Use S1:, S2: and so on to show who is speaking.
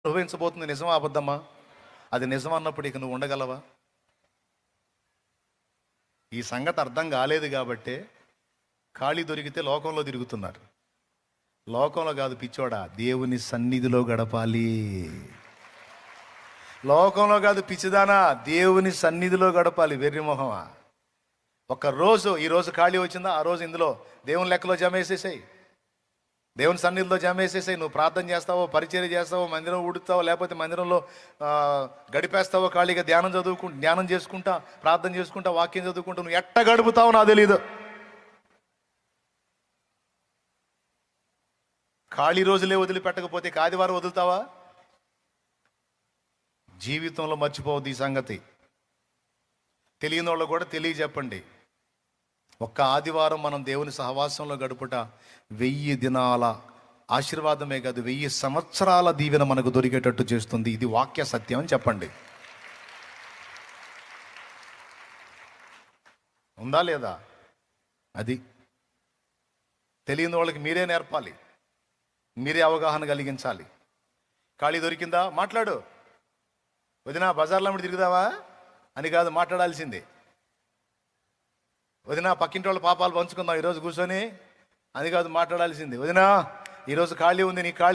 S1: అనుభవించబోతుంది నిజమా అబద్ధమా? అది నిజం అన్నప్పుడు ఇక నువ్వు ఉండగలవా? ఈ సంగతి అర్థం కాలేదు కాబట్టే ఖాళీ దొరికితే లోకంలో తిరుగుతున్నారు. లోకంలో కాదు పిచ్చోడా, దేవుని సన్నిధిలో గడపాలి. లోకంలో కాదు పిచ్చిదానా, దేవుని సన్నిధిలో గడపాలి. వెర్రిమొహమా, ఒక్కరోజు ఈరోజు ఖాళీ వచ్చిందా, ఆ రోజు ఇందులో దేవుని లెక్కలో జమ వేసేసాయి, దేవుని సన్నిధిలో జమ వేసేసాయి. నువ్వు ప్రార్థన చేస్తావో, పరిచర్య చేస్తావో, మందిరం ఉడుతావో, లేకపోతే మందిరంలో గడిపేస్తావో, ఖాళీగా ధ్యానం చేసుకుంటా, ప్రార్థన చేసుకుంటా, వాక్యం చదువుకుంటా, నువ్వు ఎట్ట గడుపుతావో నాకు తెలీదు. ఖాళీ రోజులే వదిలిపెట్టకపోతే ఆదివారం వదులుతావా? జీవితంలో మర్చిపోవద్దు ఈ సంగతి. తెలియని వాళ్ళు కూడా తెలియజెప్పండి. ఒక్క ఆదివారం మనం దేవుని సహవాసంలో గడుపుట 1000 దినాల ఆశీర్వాదమే కాదు, 1000 సంవత్సరాల దీవెన మనకు దొరికేటట్టు చేస్తుంది. ఇది వాక్య సత్యం అని చెప్పండి. ఉందా లేదా? అది తెలియని వాళ్ళకి మీరే నేర్పాలి, మీరే అవగాహన కలిగించాలి. ఖాళీ దొరికిందా మాట్లాడు. వదినా బజార్లో తిరుగుదావా అని కాదు మాట్లాడాల్సిందే. వదినా పక్కింటి వాళ్ళ పాపాలు పంచుకుందాం ఈరోజు కూర్చొని అని కాదు మాట్లాడాల్సింది. వదినా ఈరోజు ఖాళీ ఉంది, నీ ఖాళీ